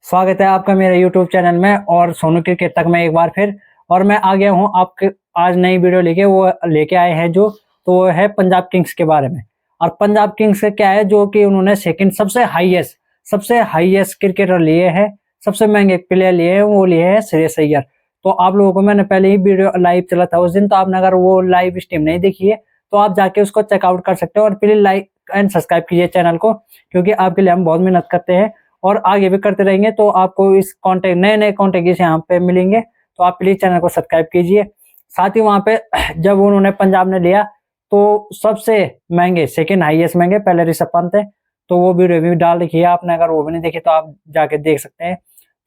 स्वागत है आपका मेरे YouTube चैनल में और सोनू क्रिकेट तक में एक बार फिर। और मैं आ गया हूँ आपके आज नई वीडियो लेके आए हैं तो वो है पंजाब किंग्स के बारे में। और पंजाब किंग्स से क्या है जो कि उन्होंने सेकंड सबसे हाईएस्ट क्रिकेटर लिए हैं, सबसे महंगे प्लेयर लिए हैं, वो लिए हैं श्रेयस अय्यर। तो आप लोगों को मैंने पहले ही वीडियो लाइव चला था उस दिन, तो आपने अगर वो लाइव स्ट्रीम नहीं देखी है तो आप जाके उसको चेकआउट कर सकते हो। और प्लीज लाइक एंड सब्सक्राइब कीजिए चैनल को, क्योंकि आपके लिए हम बहुत मेहनत करते हैं और आगे भी करते रहेंगे। तो आपको इस कॉन्टेक्ट नए कॉन्टेक्ट यहाँ पे मिलेंगे, तो आप प्लीज चैनल को सब्सक्राइब कीजिए। साथ ही वहां पे जब उन्होंने पंजाब ने लिया तो सबसे महंगे सेकंड हाईएस्ट महंगे पहले ऋषभ पंत है, तो वो वीडियो भी डाल रखी है आपने, अगर वो भी नहीं देखी तो आप जाके देख सकते हैं।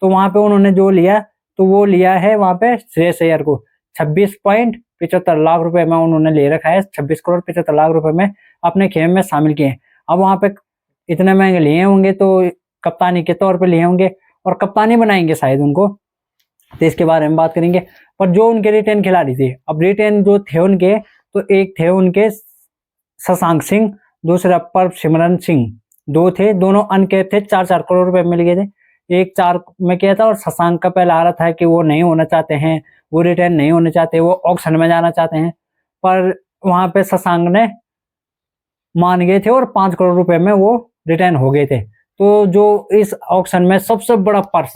तो वहां पे उन्होंने जो लिया तो वो लिया है वहां पे श्रेयस अय्यर को 26.75 लाख रुपए में उन्होंने ले रखा है। 26 करोड़ 75 लाख रुपए में अपने खेमे में शामिल किए। अब वहां पे इतने महंगे लिए होंगे तो कप्तानी के तौर पे लिए होंगे और कप्तानी बनाएंगे शायद उनको, तो इसके बारे में बात करेंगे। पर जो उनके रिटेन खिलाड़ी थे, अब रिटेन जो थे उनके, तो एक थे उनके शशांक सिंह, दूसरा परसिमरन सिंह, दो थे, दोनों अनकैप थे, 4-4 करोड़ रुपए मिल गए थे। एक 4 में किया था और शशांक का पहला आ रहा था कि वो नहीं होना चाहते हैं, वो रिटेन नहीं होने चाहते, वो ऑक्शन में जाना चाहते हैं। पर वहां पे शशांक ने मान गए थे और 5 करोड़ रुपए में वो रिटर्न हो गए थे। तो जो इस ऑक्शन में सबसे बड़ा पर्स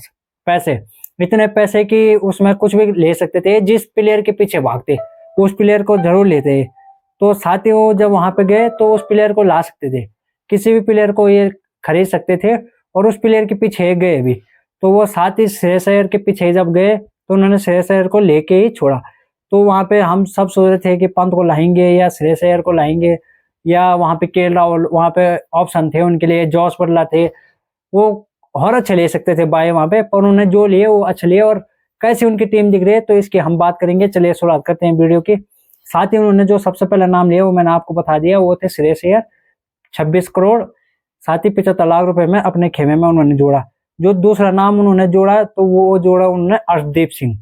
पैसे, इतने पैसे कि उसमें कुछ भी ले सकते थे, जिस प्लेयर के पीछे भागते उस प्लेयर को जरूर लेते। तो साथ ही वो जब वहां पे गए तो उस प्लेयर को ला सकते थे, किसी भी प्लेयर को ये खरीद सकते थे और उस प्लेयर के पीछे गए भी। तो वो साथ ही श्रेयस अय्यर के पीछे जब गए तो उन्होंने श्रेयस अय्यर को लेके ही छोड़ा। तो वहां पे हम सब सोच रहे थे कि पंत को लाएंगे या श्रेयस अय्यर को लाएंगे, या वहां पे केएल राहुल वहां पे ऑप्शन थे उनके लिए, जॉस बटलर थे, वो और अच्छे ले सकते थे बाय वहां पे, पर उन्होंने जो लिए वो अच्छे लिए। और कैसी उनकी टीम दिख रही है तो इसकी हम बात करेंगे। चलिए शुरुआत करते हैं वीडियो की। साथ ही उन्होंने जो सबसे पहला नाम लिया वो मैंने आपको बता दिया, वो थे श्रेयस अय्यर। 26 करोड़ साथ ही 75 लाख रुपए में अपने खेमे में उन्होंने जोड़ा। जो दूसरा नाम उन्होंने जोड़ा तो वो जोड़ा उन्होंने अर्शदीप सिंह।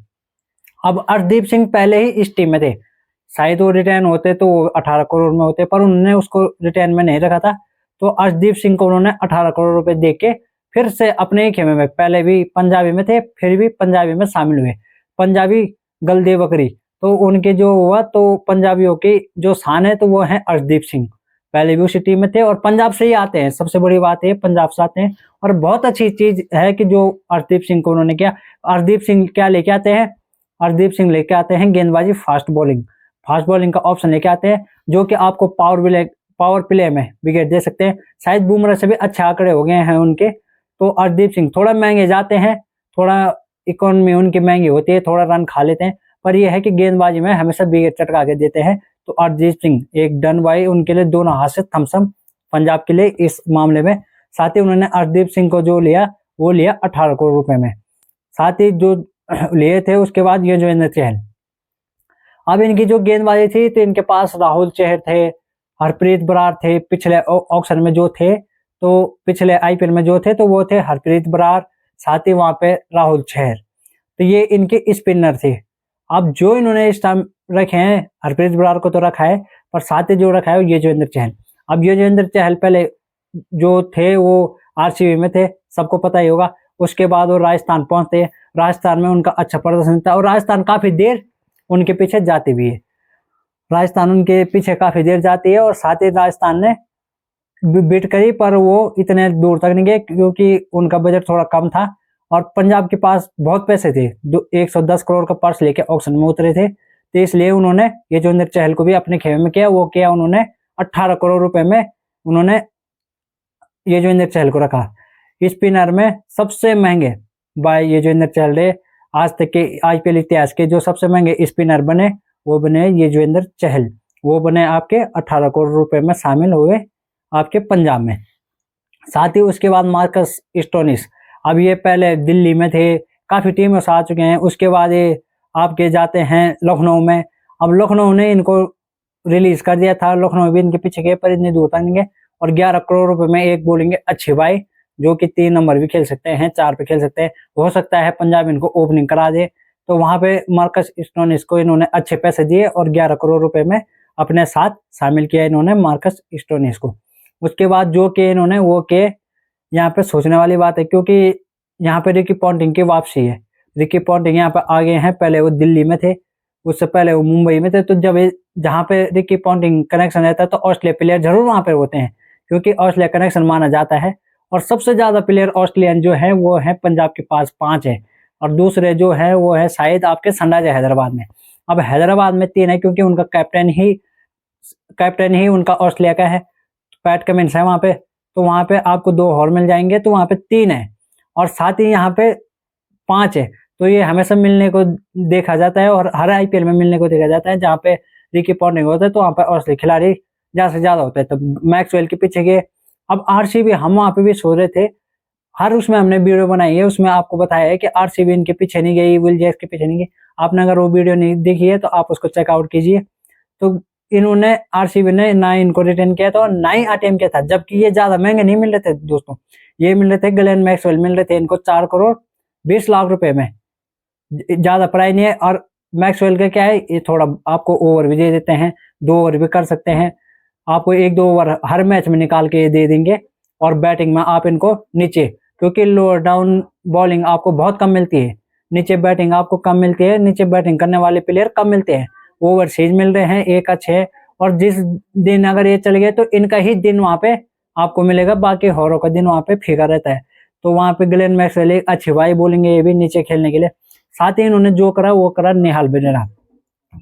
अब अर्शदीप सिंह पहले ही इस टीम में थे, शायद वो रिटर्न होते तो वो 18 करोड़ में होते, पर उन्होंने उसको रिटर्न में नहीं रखा था। तो अर्शदीप सिंह को उन्होंने 18 करोड़ रुपए दे के फिर से अपने ही खेमे में, पहले भी पंजाबी में थे फिर भी पंजाबी में शामिल हुए, पंजाबी गलदे बकरी। तो उनके जो हुआ तो पंजाबियों की जो शान है तो वो है अर्शदीप सिंह, पहले भी उसी टीम में थे और पंजाब से ही आते हैं। सबसे बड़ी बात है पंजाब से आते हैं। और बहुत अच्छी चीज है कि जो अर्शदीप सिंह को उन्होंने किया। अर्शदीप सिंह क्या लेके आते हैं, अर्शदीप सिंह लेके आते हैं गेंदबाजी, फास्ट बॉलिंग का ऑप्शन लेके आते हैं, जो कि आपको पावर प्ले में विकेट दे सकते हैं। शायद बुमराह से भी अच्छे आंकड़े हो गए हैं उनके। तो अर्शदीप सिंह थोड़ा महंगे जाते हैं, थोड़ा इकोनॉमी उनकी महंगी होती है, थोड़ा रन खा लेते हैं, पर यह है कि गेंदबाजी में हमेशा विकेट चटका के देते हैं। तो अर्शदीप सिंह एक डन बाई उनके लिए, दोनों हाथ से थम्स अप पंजाब के लिए इस मामले में। साथ ही उन्होंने अर्शदीप सिंह को जो लिया वो लिया 18 करोड़ रुपए में। साथ ही जो लिए थे उसके बाद युजवेंद्र चहल। अब इनकी जो गेंदबाजी थी तो इनके पास राहुल चहर थे, हरप्रीत बरार थे, पिछले ऑक्शन में जो थे, तो पिछले आईपीएल में जो थे तो वो थे हरप्रीत बरार, साथ ही वहां पे राहुल चहर। तो ये इनके स्पिनर थे। अब जो इन्होंने इस टाइम रखे हैं, हरप्रीत बरार को तो रखा है, पर साथ ही जो रखा है वो युजवेंद्र चहल। अब युजवेंद्र चहल पहले जो थे वो आरसीबी में थे, सबको पता ही होगा। उसके बाद वो राजस्थान पहुंचते, राजस्थान में उनका अच्छा प्रदर्शन था और राजस्थान काफी देर उनके पीछे जाती भी है, राजस्थान उनके पीछे काफी देर जाती है। और साथ ही राजस्थान ने बीट करी, पर वो इतने दूर तक नहीं गए क्योंकि उनका बजट थोड़ा कम था और पंजाब के पास बहुत पैसे थे, 110 करोड़ का पर्स लेके ऑक्शन में उतरे थे। तो इसलिए उन्होंने युजवेंद्र चहल को भी अपने खेमे में किया, वो किया उन्होंने 18 करोड़ रुपए में उन्होंने युजवेंद्र चहल को रखा। स्पिनर में सबसे महंगे बाय युजवेंद्र चहल रहे, आज तक के आईपीएल इतिहास के जो सबसे महंगे स्पिनर बने वो बने युजवेंद्र चहल, वो बने आपके 18 करोड़ रुपए में शामिल हुए आपके पंजाब में। साथ ही उसके बाद मार्कस स्टोनिस, अब ये पहले दिल्ली में थे, काफी टीमों से आ चुके हैं। उसके बाद ये आपके जाते हैं लखनऊ में। अब लखनऊ ने इनको रिलीज कर दिया था, लखनऊ भी इनके पीछे गए पर इतनी दूर तक नहीं गए। और 11 करोड़ रुपए में एक बोलेंगे अच्छे भाई, जो कि 3 नंबर भी खेल सकते हैं, 4 पे खेल सकते हैं, हो सकता है पंजाब इनको ओपनिंग करा दे। तो वहां पे मार्कस स्टोनिस को इन्होंने अच्छे पैसे दिए और 11 करोड़ रुपए में अपने साथ शामिल किया इन्होंने मार्कस स्टोनिस को। उसके बाद जो कि इन्होंने वो के यहाँ पे सोचने वाली बात है, क्योंकि यहाँ पे रिकी पॉन्टिंग की वापसी है। रिकी पॉन्टिंग यहाँ पे आ गए हैं, पहले वो दिल्ली में थे, उससे पहले वो मुंबई में थे। तो जब जहाँ पे रिकी पॉन्टिंग कनेक्शन रहता है तो ऑस्ट्रेलिया प्लेयर जरूर वहां पे होते हैं, क्योंकि ऑस्ट्रेलिया कनेक्शन माना जाता है। और सबसे ज्यादा प्लेयर ऑस्ट्रेलियन जो है वो है पंजाब के पास 5 है, और दूसरे जो है वो है शायद आपके सनराइजर हैदराबाद में। अब हैदराबाद में 3 है, क्योंकि उनका कैप्टन ही उनका ऑस्ट्रेलिया का है, पैट कमिंस है वहां पे। तो वहां पे आपको 2 और मिल जाएंगे, तो वहां पे 3 है, और साथ ही यहाँ पे 5 है। तो ये हमेशा मिलने को देखा जाता है, और हर आईपीएल में मिलने को देखा जाता है। जहाँ पे रिकी पॉन्टिंग होता है तो वहां पे ऑस्ट्रेलिया खिलाड़ी ज्यादा से ज्यादा होते हैं। तो मैक्सवेल के पीछे गए। अब आरसीबी हम वहां पे भी सो रहे थे, हर उसमें हमने वीडियो बनाई है, उसमें आपको बताया है कि आरसीबी इनके पीछे नहीं गई, विल जैक्स के पीछे नहीं गई। आपने अगर वो वीडियो नहीं देखी है तो आप उसको चेकआउट कीजिए। तो इन्होंने आरसीबी ने ना इनको रिटर्न किया था और ना ही अटेम्प्ट किया था, जबकि ये ज्यादा महंगे नहीं मिल रहे थे दोस्तों। ये मिल रहे थे, ग्लेन मैक्सवेल मिल रहे थे इनको 4 करोड़ 20 लाख रुपए में, ज्यादा प्राइस नहीं है। और मैक्सवेल का क्या है, ये थोड़ा आपको ओवर भी दे देते हैं, 2 ओवर भी कर सकते हैं, आपको 1-2 ओवर हर मैच में निकाल के दे देंगे। और बैटिंग में आप इनको नीचे, क्योंकि लोअर डाउन बॉलिंग आपको बहुत कम मिलती है, नीचे बैटिंग आपको कम मिलती है, नीचे बैटिंग करने वाले प्लेयर कम मिलते हैं, ओवरसीज मिल रहे हैं एक अच्छे है। और जिस दिन अगर ये चले गए तो इनका ही दिन वहां पे आपको मिलेगा, बाकी हॉरों का दिन वहां पे फीका रहता है। तो वहां पे ग्लेन मैक्सवेल एक अच्छी बाई बोलेंगे ये भी नीचे खेलने के लिए। साथ ही इन्होंने जो करा वो करा निहाल बेडेरा।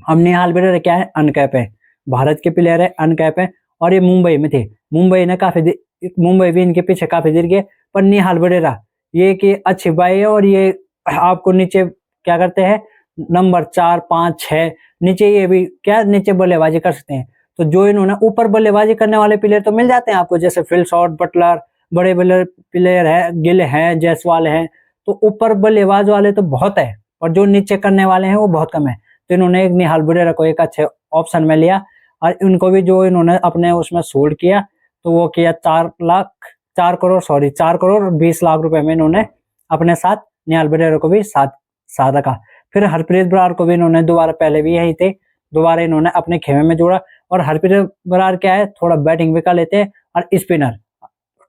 अब निहाल बेडेरा क्या है, अनकैप है, भारत के प्लेयर है, अनकैप है, और ये मुंबई में थे। मुंबई भी इनके पीछे काफी देर गए, पर निहाल बेडेरा ये कि अच्छी बाई है। और ये आपको नीचे क्या करते हैं, नंबर 4, 5, 6 नीचे ये भी क्या नीचे बल्लेबाजी कर सकते हैं। तो जो इन्होंने ऊपर बल्लेबाजी करने वाले प्लेयर तो मिल जाते हैं आपको, जैसे फिल शॉर्ट, बटलर, बड़े बड़े प्लेयर है, गिल है, जायसवाल है। तो ऊपर बल्लेबाज वाले तो बहुत है, और जो नीचे करने वाले हैं वो बहुत कम है। तो इन्होंने एक निहाल बेडेरा को एक अच्छे ऑप्शन में लिया, और इनको भी जो इन्होंने अपने उसमें सोल्ड किया तो वो किया 4 करोड़ 20 लाख रुपए में इन्होंने अपने साथ निहाल बेडेरा को भी साथ रखा। फिर हरप्रीत बरार को भी इन्होंने दोबारा, पहले भी यही थे, दोबारा इन्होंने अपने खेमे में जोड़ा। और हरप्रीत बरार क्या है, थोड़ा बैटिंग भी कर लेते हैं और स्पिनर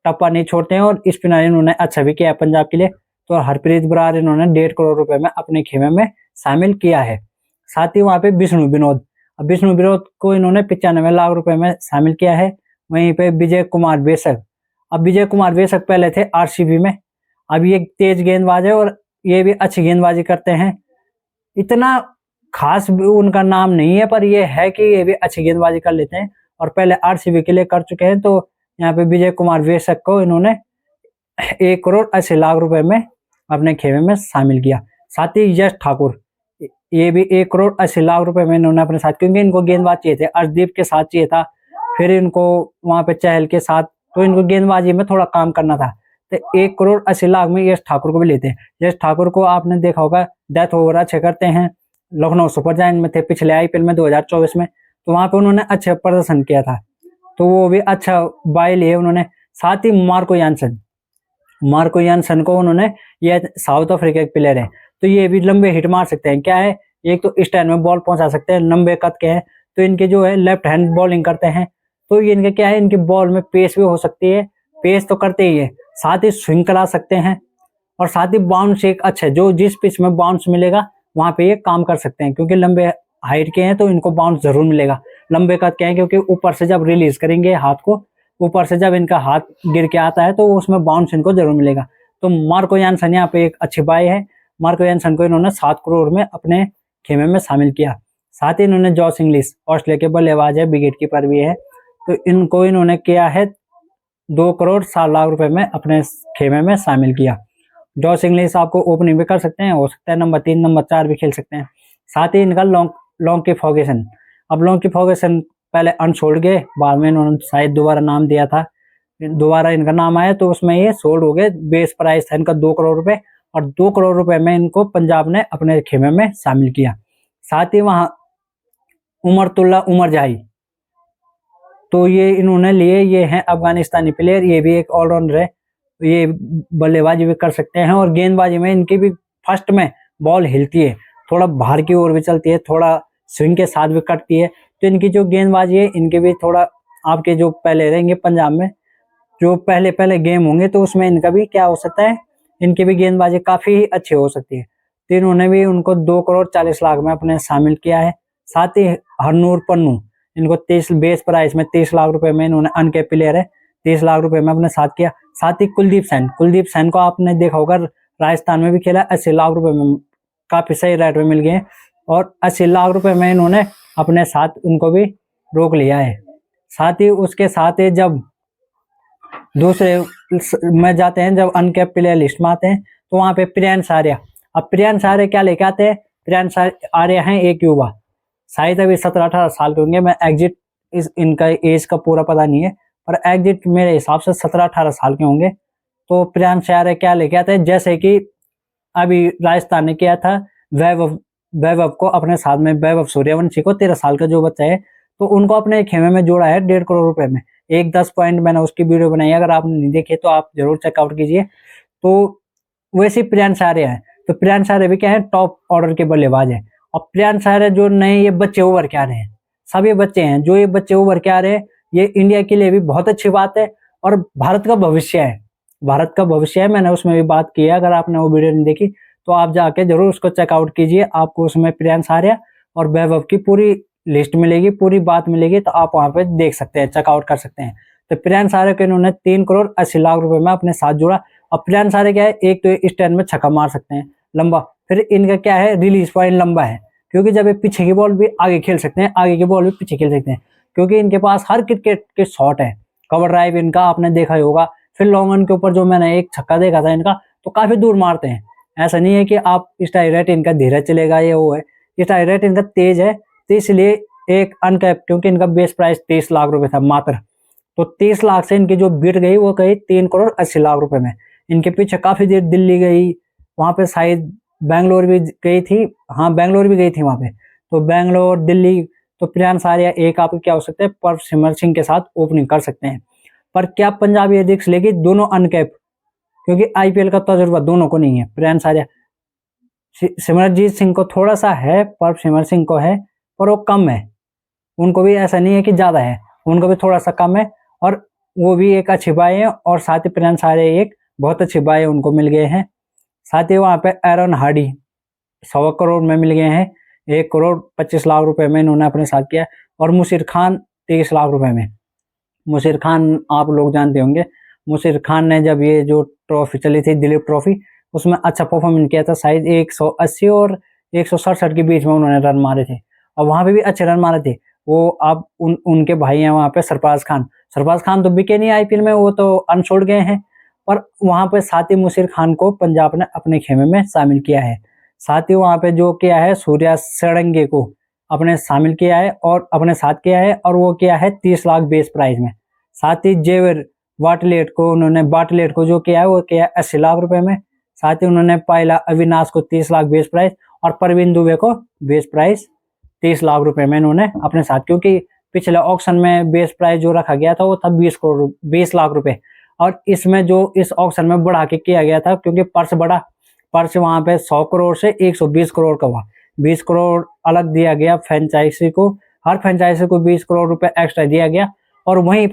टप्पा नहीं छोड़ते हैं, और स्पिनर इन्होंने अच्छा भी किया पंजाब के लिए। तो हरप्रीत बरार इन्होंने 1.5 करोड़ रुपए में अपने खेमे में शामिल किया है। साथ ही वहां पे विष्णु विनोद को इन्होंने 95 लाख रुपए में शामिल किया है। वहीं पे विजय कुमार बेशक, अब विजय कुमार बेशक पहले थे आरसीबी में, अब ये तेज गेंदबाज है और ये भी अच्छी गेंदबाजी करते हैं। इतना खास भी उनका नाम नहीं है, पर ये है कि ये भी अच्छी गेंदबाजी कर लेते हैं, और पहले आरसीबी के लिए कर चुके हैं। तो यहाँ पे विजय कुमार बेशक को इन्होंने 1 करोड़ 80 लाख रुपए में अपने खेमे में शामिल किया। साथ ही यश ठाकुर, ये भी 1 करोड़ 80 लाख रुपए में इन्होंने अपने साथ, क्योंकि इनको गेंदबाज चाहिए थे, अर्शदीप के साथ चाहिए था, फिर इनको वहां पे चहल के साथ, तो इनको गेंदबाजी में थोड़ा काम करना था। तो 1 करोड़ 80 लाख में यश ठाकुर को भी लेते हैं। यश ठाकुर को आपने देखा होगा, डेथ ओवर अच्छे करते हैं, लखनऊ सुपर जायंट में थे पिछले आईपीएल में 2024 में, तो वहां पे उन्होंने अच्छा प्रदर्शन किया था, तो वो भी अच्छा बाय लिए उन्होंने। साथ ही मार्को यानसन को उन्होंने, ये साउथ अफ्रीका के प्लेयर है, तो ये भी लंबे हिट मार सकते हैं। क्या है, एक तो स्टैंड में बॉल पहुंचा सकते हैं, लंबे कद के हैं, तो इनके जो है लेफ्ट हैंड बॉलिंग करते हैं, तो ये इनके क्या है, इनकी बॉल में पेस भी हो सकती है, पेस तो करते ही है, साथ ही स्विंग करा सकते हैं, और साथ ही बाउंस एक अच्छा है, जो जिस पिच में बाउंस मिलेगा वहां पे ये काम कर सकते हैं, क्योंकि लंबे हाइट के हैं तो इनको बाउंस जरूर मिलेगा। लंबे कद के हैं क्योंकि ऊपर से जब रिलीज करेंगे हाथ को, ऊपर से जब इनका हाथ गिर के आता है तो उसमें बाउंस इनको जरूर मिलेगा। तो मार्को यानसन यहाँ पे एक अच्छी बाय है। मार्को यानसन को इन्होंने 7 करोड़ में अपने खेमे में शामिल किया। साथ ही इन्होंने जॉस इंग्लिश, ऑस्ट्रेलिया के बल्लेबाज है, विकेट कीपर भी है, तो इनको इन्होंने किया है 2 करोड़ 60 लाख रुपए में अपने खेमे में शामिल किया। जॉस इंग्लिश आपको ओपनिंग भी कर सकते हैं, हो सकता है नंबर 3 नंबर 4 भी खेल सकते हैं। साथ ही इनका लॉन्की फर्ग्यूसन, अब लॉन्की फर्ग्यूसन पहले अनसोल्ड गए, बाद में इन्होंने शायद दोबारा नाम दिया था, दोबारा इनका नाम आया तो उसमें ये सोल्ड हो गए। बेस प्राइस था इनका 2 करोड़ रुपए, और 2 करोड़ रुपए में इनको पंजाब ने अपने खेमे में शामिल किया। साथ ही वहां उमर जाही, तो ये इन्होंने लिए, ये हैं अफगानिस्तानी प्लेयर, ये भी एक ऑलराउंडर है, ये बल्लेबाजी भी कर सकते हैं, और गेंदबाजी में इनकी भी फर्स्ट में बॉल हिलती है, थोड़ा बाहर की ओर भी चलती है, थोड़ा स्विंग के साथ भी कटती है। तो इनकी जो गेंदबाजी है, इनके भी थोड़ा आपके जो पहले रहेंगे पंजाब में जो पहले गेम होंगे तो उसमें इनका भी क्या हो सकता है, इनकी भी गेंदबाजी काफी अच्छी हो सकती है। तो इन्होंने भी उनको 2 करोड़ 40 लाख में अपने शामिल किया है। साथ ही हरनूर पन्नू, इनको 30 बेस प्राइस में 30 लाख रुपए में इन्होंने अनकैप प्लेयर है, 30 लाख रुपए में अपने साथ किया। साथ ही कुलदीप सैन को आपने देखा होगा राजस्थान में भी खेला, 80 लाख रुपए में काफी सही रेट में मिल गए हैं और 80 लाख रुपए में इन्होंने अपने साथ उनको भी रोक लिया है। साथ ही उसके साथ ही जब दूसरे में जाते हैं, जब अनकैप प्लेयर लिस्ट में आते हैं, तो वहां पे प्रियांश आर्या। अब प्रियांश आर्या क्या लेके आते हैं? प्रियांश आर्या हैं एक युवा, शायद अभी 17-18 साल के होंगे, मैं एग्जिट इनका एज का पूरा पता नहीं है, पर एग्जिट मेरे हिसाब से 17-18 साल के होंगे। तो प्रियांश आर्या क्या लेके आते हैं, जैसे कि अभी राजस्थान ने किया था वैभव को अपने साथ में, वैभव सूर्यवंशी को 13 साल का जो बच्चा है, तो उनको अपने खेमे में जोड़ा है 1.5 करोड़ रुपए में। 10 पॉइंट मैंने उसकी वीडियो बनाई है, अगर आपने नहीं देखी तो आप जरूर चेकआउट कीजिए। तो वैसे प्रियांश आर्या है, तो प्रियांश आर्या भी क्या है, टॉप ऑर्डर के बल्लेबाज है। और प्रियांश आर्या जो नए ये बच्चे उभर के आ रहे हैं, सभी बच्चे हैं जो ये बच्चे उभर के आ रहे हैं, ये इंडिया के लिए भी बहुत अच्छी बात है और भारत का भविष्य है। भारत का भविष्य है, मैंने उसमें भी बात की है, अगर आपने वो वीडियो नहीं देखी तो आप जाके जरूर उसको चेकआउट कीजिए। आपको उसमें प्रियांश आर्या और वैभव की पूरी लिस्ट मिलेगी, पूरी बात मिलेगी, तो आप वहां पे देख सकते हैं, चेकआउट कर सकते हैं। तो प्रियांश आर्या को इन्होंने 3 करोड़ 80 लाख रुपए में अपने साथ जोड़ा। और प्रियांश आर्या क्या है, एक तो स्टैंड में छक्का मार सकते हैं लंबा, फिर इनका क्या है, रिलीज पॉइंट लंबा है, क्योंकि जब ये पीछे की बॉल भी आगे खेल सकते हैं, आगे की बॉल भी पीछे खेल सकते हैं, क्योंकि इनके पास हर क्रिकेट के शॉट है। कवर ड्राइव इनका आपने देखा ही होगा, फिर लॉन्ग ऑन के ऊपर जो मैंने एक छक्का देखा था इनका, तो काफी दूर मारते हैं। ऐसा नहीं है कि आप स्ट्राइक रेट इनका धीरे चलेगा, ये वो है, स्ट्राइक रेट इनका तेज है। तो इसलिए एक अनकैप, क्योंकि इनका बेस प्राइस 30 लाख रुपए था मात्र, तो 30 लाख से इनकी जो बिड गई वो गई 3 करोड़ 80 लाख रुपए में। इनके पीछे काफी देर दिल्ली गई, वहां पे शायद बैंगलोर भी गई थी, हाँ बैंगलोर भी गई थी वहां पे, तो बैंगलोर दिल्ली। तो प्रियांश आर्या एक आपके क्या हो सकते हैं, पर सिमर सिंह के साथ ओपनिंग कर सकते हैं। पर क्या पंजाब ये रिस्क लेगी, दोनों अनकैप, क्योंकि आईपीएल का तजुर्बा दोनों को नहीं है। प्रियांश आर्या, सिमरनजीत सिंह को थोड़ा सा है, पर सिमर सिंह को है, पर वो कम है, उनको भी ऐसा नहीं है कि ज्यादा है, उनको भी थोड़ा सा कम है, और वो भी एक अच्छी बाई है। और साथ ही प्रियांश आर्या एक बहुत अच्छी बाई उनको मिल गए हैं। साथ ही वहां पे एरन हार्डी 100 करोड़ में मिल गए हैं, 1 करोड़ 25 लाख रुपए में इन्होंने अपने साथ किया। और मुशीर खान 23 लाख रुपए में। मुशीर खान आप लोग जानते होंगे, मुशीर खान ने जब ये जो ट्रॉफी चली थी दिलीप ट्रॉफी, उसमें अच्छा परफॉर्मेंस किया था, शायद 180 और 167 के बीच में उन्होंने रन मारे थे, और वहां पे भी अच्छे रन मारे थे। वो आप उनके भाई हैं वहां पे सरफराज खान तो बिके नहीं आईपीएल में, वो तो अनसोल्ड गए हैं। पर वहां पे साथ ही मुशीर खान को पंजाब ने अपने खेमे में शामिल किया है। साथ ही वहां पे जो किया है, सूर्या सड़ंगे को अपने शामिल किया है और अपने साथ किया है, और वो किया है 30 लाख बेस प्राइस में। साथ ही जेवर बाटलेट को जो किया है वो किया है 80 लाख रुपए में। साथ ही उन्होंने पायला अविनाश को 30 लाख बेस प्राइस, और परवीन दुबे को बेस प्राइस 30 लाख रुपए में इन्होंने अपने साथ, क्योंकि पिछले ऑक्शन में बेस प्राइस जो रखा गया था वो था 20 लाख रुपए, और इसमें जो इस ऑक्शन में बढ़ा के किया गया था, क्योंकि पर्स बढ़ा, पर्स वहां पे 100 करोड़ से 120 करोड़ का हुआ, 20 करोड़ अलग दिया गया फ्रेंचाइजी को, हर फ्रेंचाइजी को 20 करोड़ रुपए एक्स्ट्रा दिया गया। और वहीं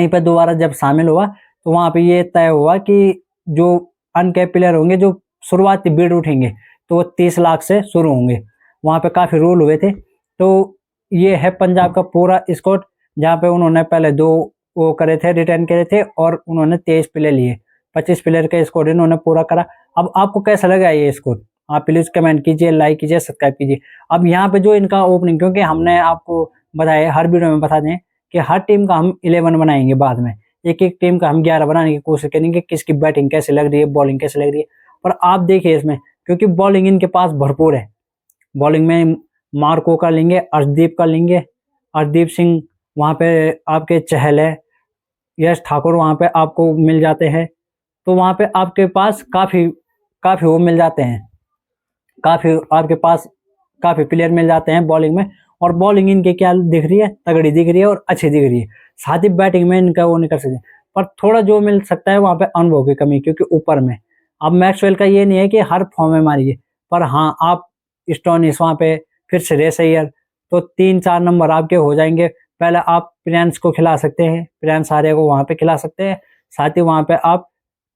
पे दोबारा जब शामिल हुआ, तो वहां पे ये तय हुआ कि जो अनकैप प्लेयर होंगे, जो शुरुआती बिड उठेंगे, तो वो 30 लाख से शुरू होंगे। वहां पे काफी रूल हुए थे। तो ये है पंजाब का पूरा स्क्वाड, जहाँ पे उन्होंने पहले 2 वो करे थे, रिटर्न करे थे, और उन्होंने 23 प्लेयर लिए, 25 प्लेयर का स्क्वाड इन्होंने पूरा करा। अब आपको कैसा लगा ये स्क्वाड, आप प्लीज कमेंट कीजिए, लाइक कीजिए, सब्सक्राइब कीजिए। अब यहाँ पे जो इनका ओपनिंग, क्योंकि हमने आपको बताया हर वीडियो में बता दें कि हर टीम का हम 11 बनाएंगे, बाद में एक एक टीम का हम 11 बनाने की कोशिश करेंगे, किसकी बैटिंग कैसी लग रही है, बॉलिंग कैसी लग रही है। पर आप देखिए इसमें, क्योंकि बॉलिंग इनके पास भरपूर है, बॉलिंग में मार्को का लेंगे, अर्शदीप सिंह, वहां पे आपके चहल है, यश ठाकुर वहां पे आपको मिल जाते हैं। तो वहां पे आपके पास काफी काफी वो मिल जाते हैं, काफी आपके पास काफी प्लेयर मिल जाते हैं बॉलिंग में। और बॉलिंग इनकी क्या दिख रही है, तगड़ी दिख रही है और अच्छी दिख रही है। साथ ही बैटिंग में इनका वो नहीं कर सकते, पर थोड़ा जो मिल सकता है वहां पे अनुभव की कमी, क्योंकि ऊपर में अब मैक्सवेल का ये नहीं है कि हर फॉर्म में मारिए, पर हाँ आप स्टोनिस वहां पे, फिर श्रेयस अय्यर, तो 3-4 नंबर आपके हो जाएंगे। पहले आप प्रियांश को खिला सकते हैं, प्रियांश आर्या को वहां पे खिला सकते हैं। साथ ही वहां पे आप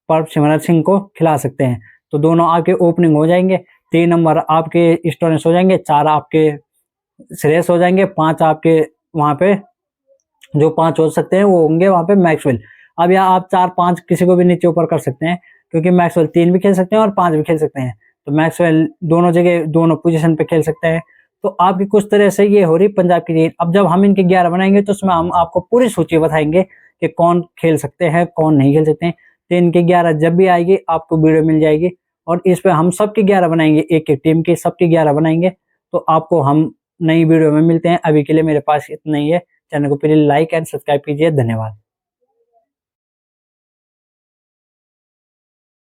परप सिमरन सिंह को खिला सकते हैं। तो दोनों आपके ओपनिंग हो जाएंगे, 3 नंबर आपके स्टोरेंस हो जाएंगे, 4 आपके श्रेयस हो जाएंगे, 5 आपके वहां पे जो 5 हो सकते हैं वो होंगे वहां पे मैक्सवेल। अब यहाँ आप 4-5 किसी को भी नीचे ऊपर कर सकते हैं, क्योंकि मैक्सवेल 3 भी खेल सकते हैं और 5 भी खेल सकते हैं। तो मैक्सवेल दोनों जगह दोनों पोजीशन पे खेल सकते हैं। तो आपकी कुछ तरह से ये हो रही पंजाब की जीत। अब जब हम इनके 11 बनाएंगे तो उसमें हम आपको पूरी सूची बताएंगे कि कौन खेल सकते हैं कौन नहीं खेल सकते हैं। तो इनके 11 जब भी आएगी आपको वीडियो मिल जाएगी, और इस पे हम सबके 11 बनाएंगे, एक एक टीम की सबके 11 बनाएंगे। तो आपको हम नई वीडियो में मिलते हैं। अभी के लिए मेरे पास इतना ही है। चैनल को प्लीज लाइक एंड सब्सक्राइब कीजिए। धन्यवाद।